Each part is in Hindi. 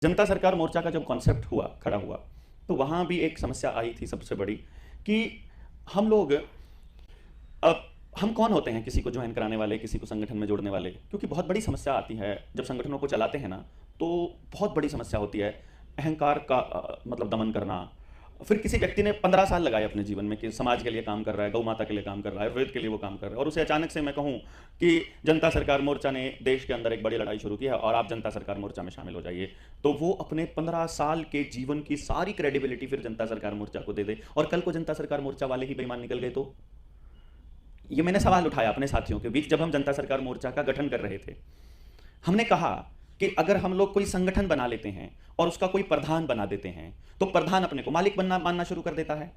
जनता सरकार मोर्चा का जब कॉन्सेप्ट हुआ, खड़ा हुआ, तो वहां भी एक समस्या आई थी सबसे बड़ी कि हम लोग, अब हम कौन होते हैं किसी को ज्वाइन कराने वाले, किसी को संगठन में जोड़ने वाले? क्योंकि बहुत बड़ी समस्या आती है जब संगठनों को चलाते हैं ना, तो बहुत बड़ी समस्या होती है अहंकार का मतलब दमन करना। फिर किसी व्यक्ति ने 15 साल लगाए अपने जीवन में कि समाज के लिए काम कर रहा है, गौ माता के लिए काम कर रहा है, आयुर्वेद के लिए वो काम कर रहा है, और उसे अचानक से मैं कहूँ कि जनता सरकार मोर्चा ने देश के अंदर एक बड़ी लड़ाई शुरू की है और आप जनता सरकार मोर्चा में शामिल हो जाइए, तो वो अपने 15 साल के जीवन की सारी क्रेडिबिलिटी फिर जनता सरकार मोर्चा को दे दे, और कल को जनता सरकार मोर्चा वाले ही बेईमान निकल गए तो? ये मैंने सवाल उठाया अपने साथियों के बीच जब हम जनता सरकार मोर्चा का गठन कर रहे थे। हमने कहा कि अगर हम लोग कोई संगठन बना लेते हैं और उसका कोई प्रधान बना देते हैं, तो प्रधान अपने को मालिक बनना मानना शुरू कर देता है,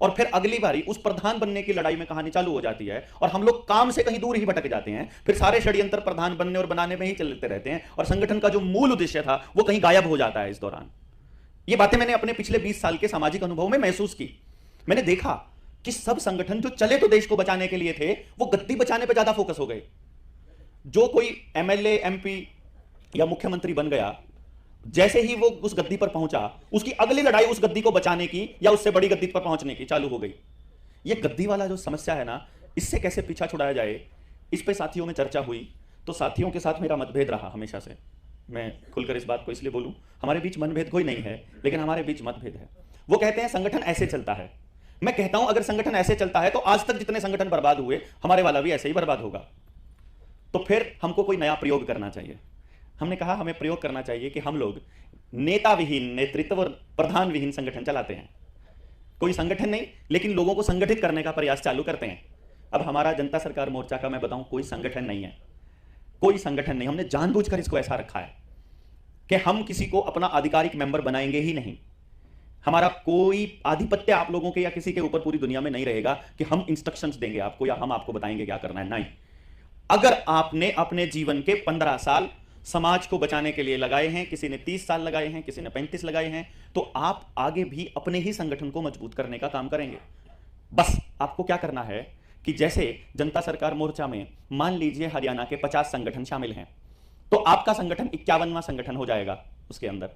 और फिर अगली बारी उस प्रधान बनने की लड़ाई में कहानी चालू हो जाती है और हम लोग काम से कहीं दूर ही भटक जाते हैं। फिर सारे षड्यंत्र प्रधान बनने और बनाने में ही चलते रहते हैं और संगठन का जो मूल उद्देश्य था वो कहीं गायब हो जाता है इस दौरान। ये बातें मैंने अपने पिछले 20 साल के सामाजिक अनुभव में महसूस की। मैंने देखा कि सब संगठन जो चले तो देश को बचाने के लिए थे, वो गद्दी बचाने पर ज्यादा फोकस हो गए। जो कोई एमएलए, एमपी या मुख्यमंत्री बन गया, जैसे ही वो उस गद्दी पर पहुंचा, उसकी अगली लड़ाई उस गद्दी को बचाने की या उससे बड़ी गद्दी पर पहुंचने की चालू हो गई। ये गद्दी वाला जो समस्या है ना, इससे कैसे पीछा छुड़ाया जाए, इस पे साथियों में चर्चा हुई। तो साथियों के साथ मेरा मतभेद रहा हमेशा से। मैं खुलकर इस बात को इसलिए बोलूं, हमारे बीच मनभेद कोई नहीं है, लेकिन हमारे बीच मतभेद है। वो कहते हैं संगठन ऐसे चलता है, मैं कहता हूं अगर संगठन ऐसे चलता है तो आज तक जितने संगठन बर्बाद हुए, हमारे वाला भी ऐसे ही बर्बाद होगा। तो फिर हमको कोई नया प्रयोग करना चाहिए। हमने कहा हमें प्रयोग करना चाहिए कि हम लोग नेता विहीन, नेतृत्व और प्रधान विहीन संगठन चलाते हैं। कोई संगठन नहीं, लेकिन लोगों को संगठित करने का प्रयास चालू करते हैं। अब हमारा जनता सरकार मोर्चा का मैं बताऊं, कोई संगठन नहीं है, कोई संगठन नहीं। हमने जानबूझकर इसको ऐसा रखा है कि हम किसी को अपना आधिकारिक मेंबर बनाएंगे ही नहीं। हमारा कोई आधिपत्य आप लोगों के या किसी के ऊपर पूरी दुनिया में नहीं रहेगा कि हम इंस्ट्रक्शंस देंगे आपको या हम आपको बताएंगे क्या करना है। नहीं, अगर आपने अपने जीवन के 15 साल समाज को बचाने के लिए लगाए हैं, किसी ने 30 साल लगाए हैं, किसी ने 35 लगाए हैं, तो आप आगे भी अपने ही संगठन को मजबूत करने का काम करेंगे। बस आपको क्या करना है कि जैसे जनता सरकार मोर्चा में मान लीजिए हरियाणा के 50 संगठन शामिल हैं, तो आपका संगठन 51वां संगठन हो जाएगा उसके अंदर।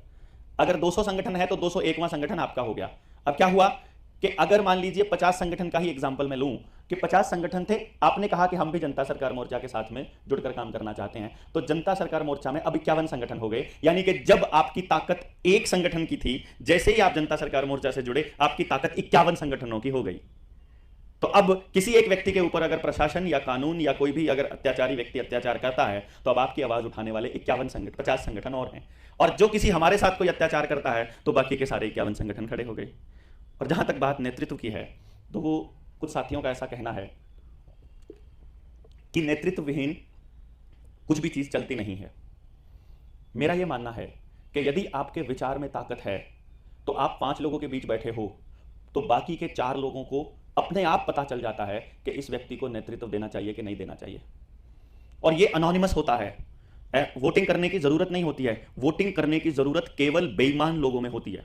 अगर 200 संगठन है तो 201वां संगठन आपका हो गया। अब क्या हुआ कि अगर मान लीजिए 50 संगठन का ही एग्जांपल मैं लूं कि 50 संगठन थे, आपने कहा कि हम भी जनता सरकार मोर्चा के साथ में जुड़कर काम करना चाहते हैं, तो जनता सरकार मोर्चा में अब 51 संगठन हो गए। यानी कि जब आपकी ताकत एक संगठन की थी, जैसे ही आप जनता सरकार मोर्चा से जुड़े, आपकी ताकत 51 संगठनों की हो गई। तो अब किसी एक व्यक्ति के ऊपर अगर प्रशासन या कानून या कोई भी अगर अत्याचारी व्यक्ति अत्याचार करता है, तो अब आपकी आवाज उठाने वाले 50 संगठन और हैं। और जो किसी हमारे साथ कोई अत्याचार करता है, तो बाकी के सारे 51 संगठन खड़े हो गए। और जहां तक बात नेतृत्व की है, तो वो कुछ साथियों का ऐसा कहना है कि नेतृत्व विहीन कुछ भी चीज चलती नहीं है। मेरा यह मानना है कि यदि आपके विचार में ताकत है, तो आप 5 लोगों के बीच बैठे हो, तो बाकी के 4 लोगों को अपने आप पता चल जाता है कि इस व्यक्ति को नेतृत्व देना चाहिए कि नहीं देना चाहिए। और ये अनोनिमस होता है, वोटिंग करने की जरूरत नहीं होती है। वोटिंग करने की जरूरत केवल बेईमान लोगों में होती है।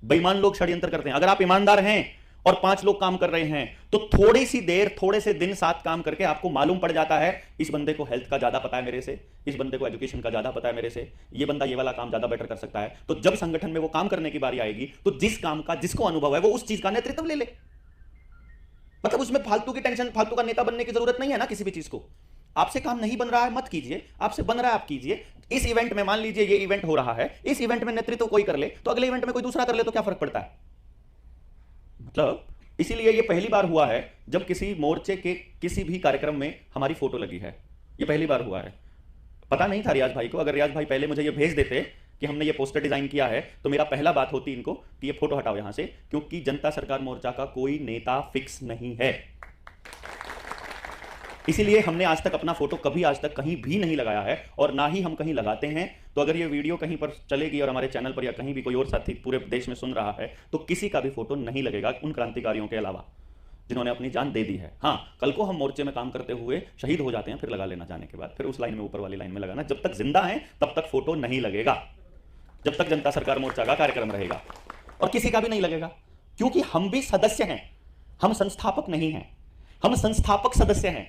बेईमान लोग षड्यंत्र करते हैं। अगर आप ईमानदार हैं और 5 लोग काम कर रहे हैं, तो थोड़ी सी देर, थोड़े से दिन साथ काम करके आपको मालूम पड़ जाता है इस बंदे को हेल्थ का ज्यादा पता है मेरे से, इस बंदे को एजुकेशन का ज्यादा पता है मेरे से, ये बंदा ये वाला काम ज्यादा बेटर कर सकता है। तो जब संगठन में वो काम करने की बारी आएगी, तो जिस काम का जिसको अनुभव है वो उस चीज का नेतृत्व ले ले। मतलब उसमें फालतू की टेंशन, फालतू का नेता बनने की जरूरत नहीं है ना। किसी भी चीज को आपसे काम नहीं बन रहा है मत कीजिए, आपसे बन रहा है आप कीजिए। इस इवेंट में मान लीजिए ये इवेंट हो रहा है, इस इवेंट में नेतृत्व कोई कर ले, तो अगले इवेंट में कोई दूसरा कर ले, तो क्या फर्क पड़ता है? मतलब इसीलिए ये पहली बार हुआ है जब किसी मोर्चे के किसी भी कार्यक्रम में हमारी फोटो लगी है। ये पहली बार हुआ है। पता नहीं था रियाज भाई को। अगर रियाज भाई पहले मुझे ये भेज देते कि हमने ये पोस्टर डिजाइन किया है, तो मेरा पहला बात होती इनको कि ये फोटो हटाओ यहां से, क्योंकि जनता सरकार मोर्चा का कोई नेता फिक्स नहीं है। इसीलिए हमने आज तक अपना फोटो कभी आज तक कहीं भी नहीं लगाया है, और ना ही हम कहीं लगाते हैं। तो अगर ये वीडियो कहीं पर चलेगी और हमारे चैनल पर या कहीं भी कोई और साथी पूरे देश में सुन रहा है, तो किसी का भी फोटो नहीं लगेगा उन क्रांतिकारियों के अलावा जिन्होंने अपनी जान दे दी है। हाँ, कल को हम मोर्चे में काम करते हुए शहीद हो जाते हैं, फिर लगा लेना जाने के बाद, फिर उस लाइन में, ऊपर वाली लाइन में लगाना। जब तक जिंदा है तब तक फोटो नहीं लगेगा, जब तक जनता सरकार मोर्चा का कार्यक्रम रहेगा। और किसी का भी नहीं लगेगा, क्योंकि हम भी सदस्य हैं, हम संस्थापक नहीं हैं। हम संस्थापक सदस्य हैं,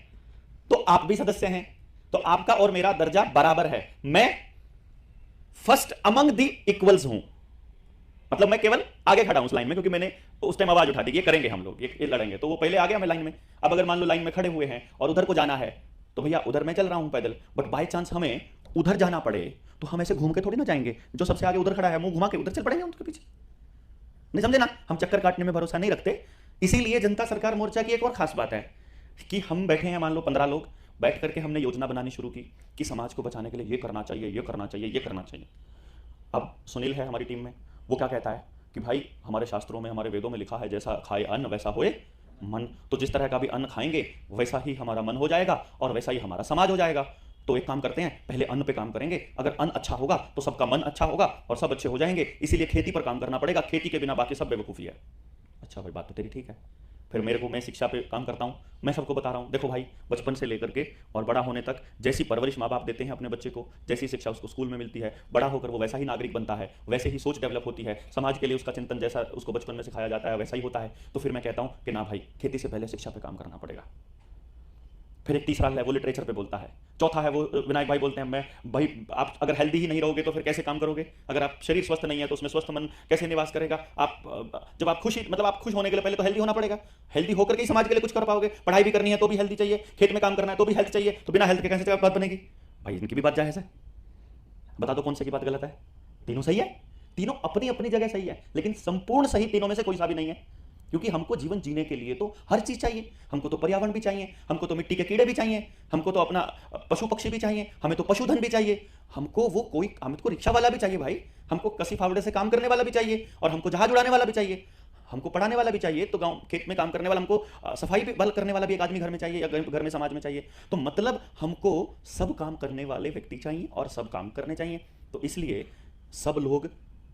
तो आप भी सदस्य हैं, तो आपका और मेरा दर्जा बराबर है। मैं फर्स्ट अमंग दी इक्वल्स हूं, मतलब मैं केवल आगे खड़ा हूं उस लाइन में, क्योंकि मैंने उस टाइम आवाज उठा दी, ये करेंगे हम लोग, ये लड़ेंगे, तो वो पहले आ गया मैं लाइन में। अब अगर मान लो लाइन में खड़े हुए हैं और उधर को जाना है, तो भैया उधर मैं चल रहा हूं पैदल, बट बाय चांस हमें उधर जाना पड़े तो हम ऐसे घूम के थोड़ी ना जाएंगे, जो सबसे आगे उधर खड़ा है मुंह घुमा के उधर चल पड़ेंगे उनके पीछे। नहीं समझे ना, हम चक्कर काटने में भरोसा नहीं रखते। इसीलिए जनता सरकार मोर्चा की एक और खास बात है कि हम बैठे हैं, मान लो 15 लोग बैठ करके हमने योजना बनानी शुरू की कि समाज को बचाने के लिए ये करना चाहिए, ये करना चाहिए, ये करना चाहिए। अब सुनील है हमारी टीम में, वो क्या कहता है कि भाई हमारे शास्त्रों में, हमारे वेदों में लिखा है जैसा खाए अन्न वैसा होए मन, तो जिस तरह का भी अन्न खाएंगे वैसा ही हमारा मन हो जाएगा और वैसा ही हमारा समाज हो जाएगा। तो एक काम करते हैं, पहले अन्न पे काम करेंगे, अगर अन्न अच्छा होगा तो सबका मन अच्छा होगा और सब अच्छे हो जाएंगे, इसीलिए खेती पर काम करना पड़ेगा, खेती के बिना बाकी सब बेवकूफ़ी है। अच्छा भाई बात तो तेरी ठीक है। फिर मेरे को, मैं शिक्षा पे काम करता हूँ, मैं सबको बता रहा हूँ देखो भाई, बचपन से लेकर के और बड़ा होने तक जैसी परवरिश माँ बाप देते हैं अपने बच्चे को, जैसी शिक्षा उसको स्कूल में मिलती है, बड़ा होकर वो वैसा ही नागरिक बनता है, वैसे ही सोच डेवलप होती है, समाज के लिए उसका चिंतन जैसा उसको बचपन में सिखाया जाता है वैसा ही होता है। तो फिर मैं कहता हूँ कि ना भाई, खेती से पहले शिक्षा पे काम करना पड़ेगा। फिर एक तीसरा है वो लिटरेचर पे बोलता है, चौथा है वो विनायक भाई बोलते हैं मैं भाई आप अगर हेल्दी ही नहीं रहोगे तो फिर कैसे काम करोगे, अगर आप शरीर स्वस्थ नहीं है तो उसमें स्वस्थ मन कैसे निवास करेगा। आप जब आप खुशी, मतलब आप खुश होने के लिए पहले तो हेल्दी होना पड़ेगा, हेल्दी होकर के ही समाज के लिए कुछ कर पाओगे। पढ़ाई भी करनी है तो भी हेल्दी चाहिए, खेत में काम करना है तो भी हेल्थ चाहिए, तो बिना हेल्थ के कैसे बात बनेगी भाई। इनकी भी बात जायज़ है, बता दो कौन सी की बात गलत है। तीनों सही है, तीनों अपनी अपनी जगह सही है, लेकिन संपूर्ण सही तीनों में से कोई सा भी नहीं है, क्योंकि हमको जीवन जीने के लिए तो हर चीज चाहिए। हमको तो पर्यावरण भी चाहिए, हमको तो मिट्टी के कीड़े भी चाहिए, हमको तो अपना पशु पक्षी भी चाहिए, हमें तो पशुधन भी चाहिए, हमको वो कोई, हमको रिक्शा वाला भी चाहिए भाई, हमको कसी फावड़े से काम करने वाला भी चाहिए, और हमको जहाज उड़ाने वाला भी चाहिए, हमको पढ़ाने वाला भी चाहिए, तो गांव खेत में काम करने वाला, हमको सफाई भी बल करने वाला भी एक आदमी घर में चाहिए या घर में समाज में चाहिए। तो मतलब हमको सब काम करने वाले व्यक्ति चाहिए और सब काम करने चाहिए। तो इसलिए सब लोग,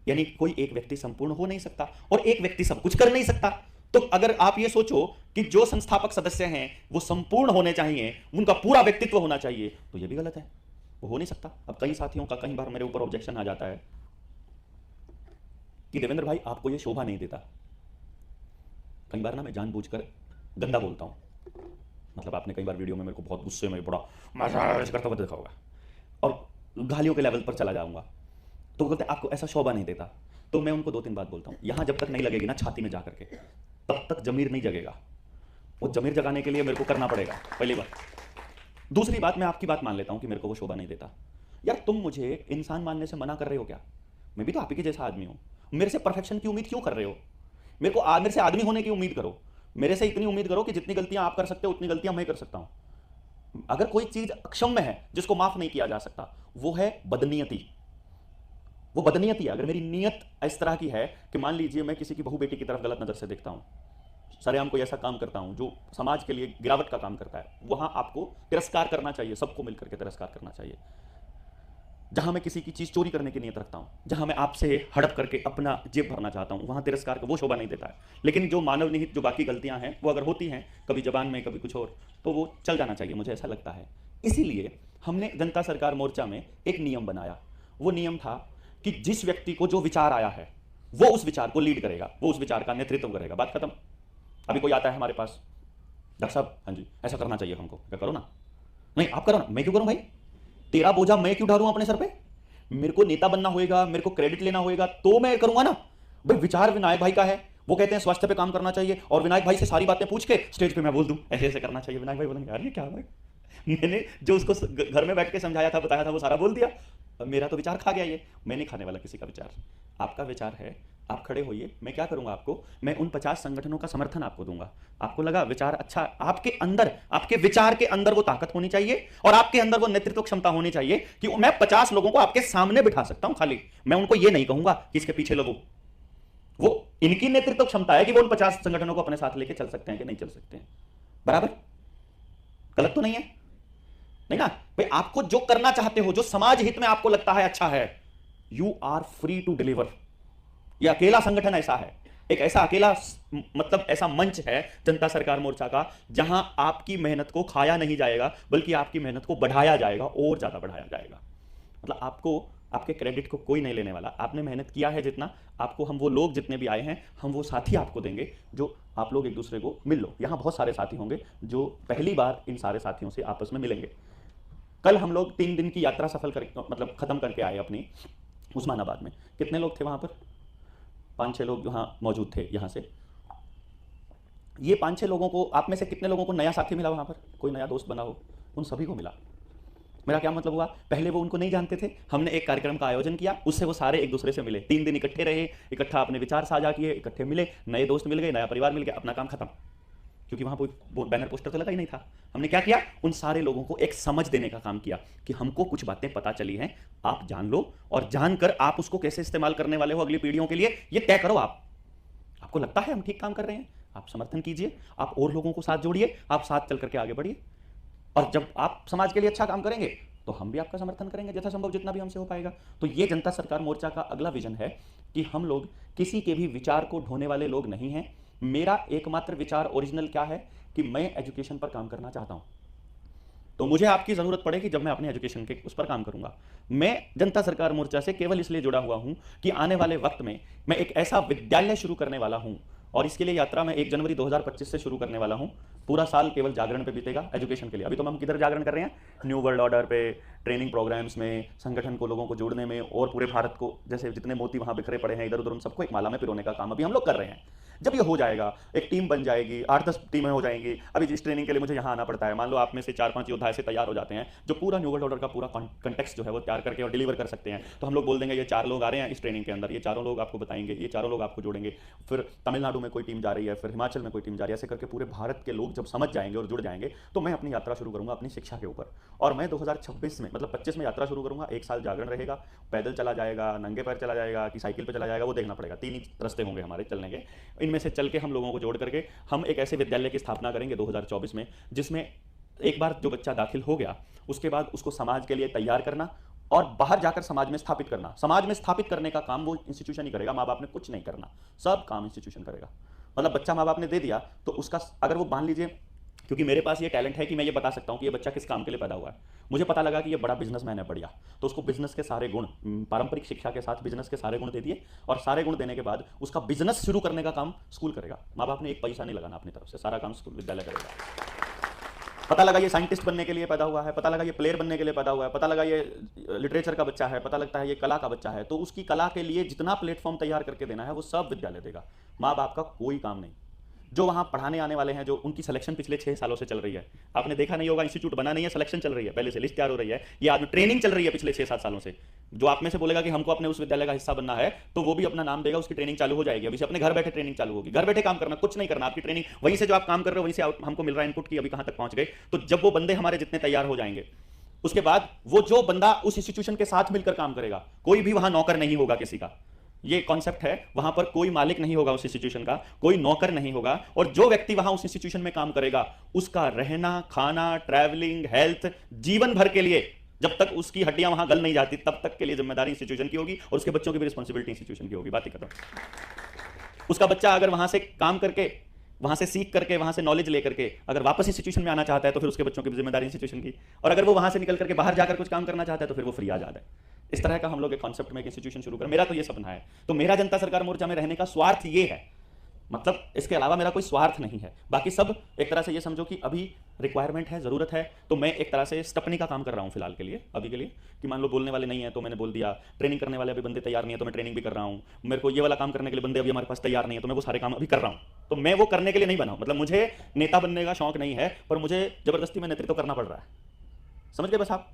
यानी कोई एक व्यक्ति संपूर्ण हो नहीं सकता और एक व्यक्ति सब कुछ कर नहीं सकता। तो अगर आप ये सोचो कि जो संस्थापक सदस्य हैं वो संपूर्ण होने चाहिए, उनका पूरा व्यक्तित्व होना चाहिए, तो ये भी गलत है, वो हो नहीं सकता। अब कई साथियों का कई बार मेरे ऊपर ऑब्जेक्शन आ जाता है कि देवेंद्र भाई आपको ये शोभा नहीं देता। कई बार ना मैं जानबूझकर गंदा बोलता हूं, मतलब आपने कई बार वीडियो में मेरे को बहुत गुस्से में बड़ा मजाक करता हुआ देखा होगा और गालियों के लेवल पर चला जाऊंगा, तो बोलते आपको ऐसा शोभा नहीं देता। तो मैं उनको 2-3 बात बोलता हूं, यहां जब तक नहीं लगेगी ना छाती में जाकर के, तब तक जमीर नहीं जगेगा। वो जमीर जगाने के लिए मेरे को करना पड़ेगा, पहली बात। दूसरी बात, मैं आपकी बात मान लेता हूं कि मेरे को वो शोभा नहीं देता। यार तुम मुझे इंसान मानने से मना कर रहे हो क्या? मैं भी तो आप ही के जैसा आदमी हूं, मेरे से परफेक्शन की उम्मीद क्यों कर रहे हो? मेरे से आदमी होने की उम्मीद करो, मेरे से इतनी उम्मीद करो कि जितनी गलतियां आप कर सकते हो उतनी गलतियां मैं कर सकता हूं। अगर कोई चीज अक्षम्य है जिसको माफ नहीं किया जा सकता, वो है बदनीयती। वो बदनीयती है। अगर मेरी नीयत इस तरह की है कि मान लीजिए मैं किसी की बहू बेटी की तरफ गलत नजर से देखता हूं, सरेआम कोई ऐसा काम करता हूं जो समाज के लिए गिरावट का काम करता है, वहां आपको तिरस्कार करना चाहिए, सबको मिलकर के तिरस्कार करना चाहिए। जहां मैं किसी की चीज चोरी करने की नीयत रखता हूं, जहां मैं आपसे हड़प करके अपना जेब भरना चाहता हूं, वहां तिरस्कार का वो शोभा नहीं देता है। लेकिन जो मानव निहित जो बाकी गलतियां हैं वो अगर होती हैं कभी जबान में कभी कुछ और, तो वो चल जाना चाहिए, मुझे ऐसा लगता है। इसीलिए हमने जनता सरकार मोर्चा में एक नियम बनाया। वो नियम था कि जिस व्यक्ति को जो विचार आया है वो उस विचार को लीड करेगा, वो उस विचार का नेतृत्व करेगा, बात खत्म। अभी कोई आता है हमारे पास, डॉक्टर साहब हाँ जी ऐसा करना चाहिए हमको, क्या करो ना? नहीं आप करो ना। मैं क्यों करूं भाई? तेरा बोझा मैं क्यों उठाऊं अपने सर पे? मेरे को नेता बनना होएगा, मेरे को क्रेडिट लेना होएगा तो मैं करूंगा ना भाई। विचार विनायक भाई का है, वो कहते हैं स्वास्थ्य पे काम करना चाहिए, और विनायक भाई से सारी बातें पूछ के स्टेज पे मैं बोल दूं ऐसे ऐसे करना चाहिए। विनायक भाई बोलेंगे यार ये क्या भाई, मैंने जो उसको घर में बैठ के समझाया था, बताया था, वो सारा बोल दिया। मेरा तो विचार खा गया ये। मैं नहीं खाने वाला किसी का विचार, आपका विचार है, आप खड़े होइए। मैं क्या करूंगा आपको, मैं उन 50 संगठनों का समर्थन आपको दूंगा। आपको लगा विचार अच्छा, आपके अंदर, आपके विचार के अंदर वो ताकत होनी चाहिए और आपके अंदर वो नेतृत्व क्षमता होनी चाहिए कि मैं 50 लोगों को आपके सामने बिठा सकता हूं। खाली मैं उनको ये नहीं कहूंगा कि इसके पीछे लोगों, वो इनकी नेतृत्व क्षमता है कि वो उन 50 संगठनों को अपने साथ लेके चल सकते हैं कि नहीं चल सकते हैं। बराबर? गलत तो नहीं है? नहीं ना भाई। आपको जो करना चाहते हो, जो समाज हित में आपको लगता है अच्छा है, you are free to deliver. ये अकेला संगठन ऐसा है, एक ऐसा अकेला मतलब ऐसा मंच है जनता सरकार मोर्चा का, जहां आपकी मेहनत को खाया नहीं जाएगा बल्कि आपकी मेहनत को बढ़ाया जाएगा और ज्यादा बढ़ाया जाएगा। मतलब आपको, आपके क्रेडिट को कोई नहीं लेने वाला। आपने मेहनत किया है जितना, आपको हम वो लोग जितने भी आए हैं, हम वो साथी आपको देंगे जो आप लोग एक दूसरे को मिल लो। यहां बहुत सारे साथी होंगे जो पहली बार इन सारे साथियों से आपस में मिलेंगे। कल हम लोग 3 दिन की यात्रा सफल कर, मतलब खत्म करके आए अपनी, उस्मानाबाद में कितने लोग थे वहाँ पर? 5-6 लोग यहाँ मौजूद थे यहाँ से। ये 5-6 लोगों को, आप में से कितने लोगों को नया साथी मिला वहाँ पर, कोई नया दोस्त बना हो? उन सभी को मिला। मेरा क्या मतलब हुआ, पहले वो उनको नहीं जानते थे, हमने एक कार्यक्रम का आयोजन किया, उससे वो सारे एक दूसरे से मिले, 3 दिन इकट्ठे रहे, इकट्ठा अपने विचार साझा किए, इकट्ठे मिले, नए दोस्त मिल गए, नया परिवार मिल गया, अपना काम खत्म। क्योंकि वहाँ कोई बैनर पोस्टर तो लगा ही नहीं था। हमने क्या किया, उन सारे लोगों को एक समझ देने का काम किया कि हमको कुछ बातें पता चली हैं, आप जान लो, और जानकर आप उसको कैसे इस्तेमाल करने वाले हो अगली पीढ़ियों के लिए, ये तय करो। आपको लगता है हम ठीक काम कर रहे हैं, आप समर्थन कीजिए, आप और लोगों को साथ जोड़िए, आप साथ चल करके आगे बढ़िए, और जब आप समाज के लिए अच्छा काम करेंगे तो हम भी आपका समर्थन करेंगे यथासंभव, जितना भी हमसे हो पाएगा। तो ये जनता सरकार मोर्चा का अगला विजन है कि हम लोग किसी के भी विचार को ढोने वाले लोग नहीं हैं। मेरा एकमात्र विचार ओरिजिनल क्या है कि मैं एजुकेशन पर काम करना चाहता हूं, तो मुझे आपकी जरूरत पड़ेगी जब मैं अपने एजुकेशन के उस पर काम करूंगा। मैं जनता सरकार मोर्चा से केवल इसलिए जुड़ा हुआ हूं कि आने वाले वक्त में मैं एक ऐसा विद्यालय शुरू करने वाला हूं, और इसके लिए यात्रा मैं 1 जनवरी 2025 से शुरू करने वाला हूं। पूरा साल केवल जागरण पे बीतेगा एजुकेशन के लिए। अभी तो हम किधर जागरण कर रहे हैं, न्यू वर्ल्ड ऑर्डर पे, ट्रेनिंग प्रोग्राम्स में, संगठन को लोगों को जोड़ने में, और पूरे भारत को जैसे जितने मोती वहां बिखरे पड़े हैं इधर उधर, उन सबको एक माला में पिरोने का काम अभी हम लोग कर रहे हैं। जब ये हो जाएगा, एक टीम बन जाएगी, 8-10 टीमें हो जाएंगी। अभी जिस ट्रेनिंग के लिए मुझे यहाँ आना पड़ता है, मान लो आप में से 4-5 योद्धा ऐसे तैयार हो जाते हैं जो पूरा न्यू वर्ल्ड ऑर्डर का पूरा कंटेक्स्ट जो है वो तैयार करके और डिलीवर कर सकते हैं, तो हम लोग बोल देंगे ये 4 लोग आ रहे हैं इस ट्रेनिंग के अंदर, ये चारों लोग आपको बताएंगे, ये चारों लोग आपको जोड़ेंगे। फिर तमिलनाडु में कोई टीम जा रही है, फिर हिमाचल में कोई टीम जा रही है, ऐसे करके पूरे भारत के लोग जब समझ जाएंगे और जुड़ जाएंगे, तो मैं अपनी यात्रा शुरू करूंगा अपनी शिक्षा के ऊपर। और मैं 2026 में, मतलब 25 में यात्रा शुरू करूंगा। 1 साल जागरण रहेगा, पैदल चला जाएगा, नंगे पैर चला जाएगा कि साइकिल पर चला जाएगा, वो देखना पड़ेगा। 3 ही रास्ते होंगे हमारे चलने के, इनमें से चल के हम लोगों को जोड़ करके हम एक ऐसे विद्यालय की स्थापना करेंगे 2024 में, जिसमें एक बार जो बच्चा दाखिल हो गया उसके बाद उसको समाज के लिए तैयार करना और बाहर जाकर समाज में स्थापित करना। समाज में स्थापित करने का काम वो इंस्टीट्यूशन ही करेगा, माँ बाप ने कुछ नहीं करना, सब काम इंस्टीट्यूशन करेगा। मतलब बच्चा माँ बाप ने दे दिया तो उसका, अगर वो मान लीजिए, क्योंकि मेरे पास ये टैलेंट है कि मैं ये बता सकता हूँ कि ये बच्चा किस काम के लिए पैदा हुआ है। मुझे पता लगा कि ये बड़ा बिजनेसमैन है बढ़िया, तो उसको बिजनेस के सारे गुण, पारंपरिक शिक्षा के साथ बिजनेस के सारे गुण दे दिए, और सारे गुण देने के बाद उसका बिजनेस शुरू करने का काम स्कूल करेगा। माँ बाप ने एक पैसा नहीं लगाना अपनी तरफ से, सारा काम स्कूल विद्यालय करेगा। पता लगा ये साइंटिस्ट बनने के लिए पैदा हुआ है, पता लगा ये प्लेयर बनने के लिए पैदा हुआ है, पता लगा ये लिटरेचर का बच्चा है, पता लगता है ये कला का बच्चा है, तो उसकी कला के लिए जितना प्लेटफॉर्म तैयार करके देना है वो सब विद्यालय देगा। माँ बाप का कोई काम नहीं। जो वहाँ पढ़ाने आने वाले हैं, जो उनकी सिलेक्शन पिछले 6 सालों से चल रही है, आपने देखा नहीं होगा, इंस्टीट्यूट बना नहीं है, सिलेक्शन चल रही है, पहले से लिस्ट तैयार हो रही है, ये आदमी ट्रेनिंग चल रही है पिछले 6-7 सालों से। जो आप में से बोलेगा कि हमको अपने उस विद्यालय का हिस्सा बनना है, तो वो भी अपना नाम देगा, उसकी ट्रेनिंग चालू हो जाएगी। अभी से अपने घर बैठे ट्रेनिंग चालू होगी, घर बैठे काम करना, कुछ नहीं करना, आपकी ट्रेनिंग वहीं से जो आप काम कर रहे हो वहीं से हमको मिल रहा है इनपुट की अभी कहाँ तक पहुंच गए। तो जब वो बंदे हमारे जितने तैयार हो जाएंगे, उसके बाद वो जो बंदा उस इंस्टीट्यूशन के साथ मिलकर काम करेगा, कोई भी वहां नौकर नहीं होगा किसी का। ये कॉन्सेप्ट है, वहां पर कोई मालिक नहीं होगा उस इंस्टीट्यूशन का, कोई नौकर नहीं होगा, और जो व्यक्ति वहां उस इंस्टीट्यूशन में काम करेगा उसका रहना, खाना, ट्रैवलिंग, हेल्थ, जीवन भर के लिए, जब तक उसकी हड्डियां वहां गल नहीं जाती तब तक के लिए जिम्मेदारी इंस्टीट्यूशन की होगी, और उसके बच्चों की भी रिस्पॉन्सिबिलिटी इंस्टीट्यूशन की होगी। बात ही खत्म। उसका बच्चा अगर वहां से काम करके, वहां से सीख करके, वहां से नॉलेज लेकर के अगर वापस इंस्टीट्यूशन में आना चाहता है तो फिर उसके बच्चों की जिम्मेदारी इंस्टीट्यूशन की, और अगर वो वहां से निकल करके बाहर जाकर कुछ काम करना चाहता है तो फिर वो फ्री आजाद है। इस तरह का हम लोग एक कॉन्सेप्ट में एक इंस्टीट्यूशन शुरू करें। मेरा तो ये सपना है। तो मेरा जनता सरकार मोर्चा में रहने का स्वार्थ ये है, मतलब इसके अलावा मेरा कोई स्वार्थ नहीं है। बाकी सब एक तरह से ये समझो कि अभी रिक्वायरमेंट है, जरूरत है, तो मैं एक तरह से स्टपनी का काम कर रहा हूँ फिलहाल के लिए, अभी के लिए, कि मान लो बोलने वाले नहीं है तो मैंने बोल दिया, ट्रेनिंग करने वाले अभी बंदे तैयार नहीं है तो मैं ट्रेनिंग भी कर रहा हूँ, मेरे को ये वाला काम करने के लिए बंदे अभी हमारे पास तैयार नहीं है तो मैं वो सारे काम अभी कर रहा हूँ। तो मैं वो करने के लिए नहीं बना, मतलब मुझे नेता बनने का शौक नहीं है, पर मुझे जबरदस्ती में नेतृत्व करना पड़ रहा है। समझ गए बस आप?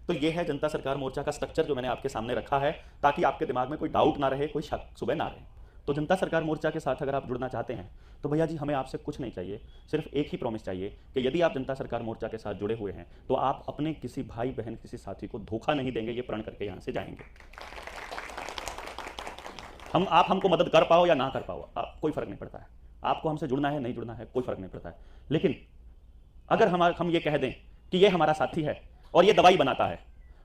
तो ये है जनता सरकार मोर्चा का स्ट्रक्चर जो मैंने आपके सामने रखा है, ताकि आपके दिमाग में कोई डाउट ना रहे, कोई शक सुबह ना रहे। तो जनता सरकार मोर्चा के साथ अगर आप जुड़ना चाहते हैं तो भैया जी हमें आपसे कुछ नहीं चाहिए, सिर्फ एक ही प्रॉमिस चाहिए कि यदि आप जनता सरकार मोर्चा के साथ जुड़े हुए हैं तो आप अपने किसी भाई बहन, किसी साथी को धोखा नहीं देंगे, ये प्रण करके यहाँ से जाएंगे। आप हमको मदद कर पाओ या ना कर पाओ, कोई फर्क नहीं पड़ता है। आपको हमसे जुड़ना है, नहीं जुड़ना है, कोई फर्क नहीं पड़ता है। लेकिन अगर हम ये कह दें कि ये हमारा साथी है और ये दवाई बनाता है,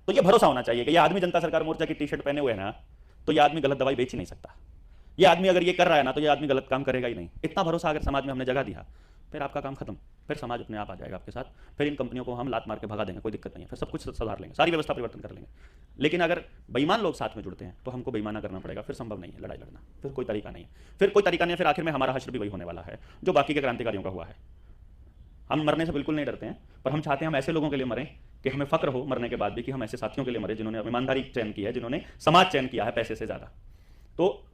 तो ये भरोसा होना चाहिए कि ये आदमी जनता सरकार मोर्चा की टी-शर्ट पहने हुए है ना, तो ये आदमी गलत दवाई बेच ही नहीं सकता। ये आदमी अगर ये कर रहा है ना तो ये आदमी गलत काम करेगा ही नहीं। इतना भरोसा अगर समाज में हमने जगह दिया, फिर आपका काम खत्म, फिर समाज अपने आप आ जाएगा आपके साथ, फिर इन कंपनियों को हम लात मार के भगा देंगे, कोई दिक्कत नहीं है, फिर सब कुछ सुधार लेंगे, सारी व्यवस्था परिवर्तन कर लेंगे। लेकिन अगर बेईमान लोग साथ में जुड़ते हैं तो हमको बेईमाना करना पड़ेगा, फिर संभव नहीं है लड़ाई लड़ना, फिर कोई तरीका नहीं है, फिर कोई तरीका नहीं है, फिर आखिर में हमारा हश्र भी वही होने वाला है जो बाकी के क्रांतिकारियों का हुआ है। हम मरने से बिल्कुल नहीं डरते हैं, पर हम चाहते हैं हम ऐसे लोगों के लिए मरें कि हमें फक्र हो मरने के बाद भी कि हम ऐसे साथियों के लिए मरे जिन्होंने ईमानदारी चयन की है, जिन्होंने समाज चयन किया है पैसे से ज़्यादा। तो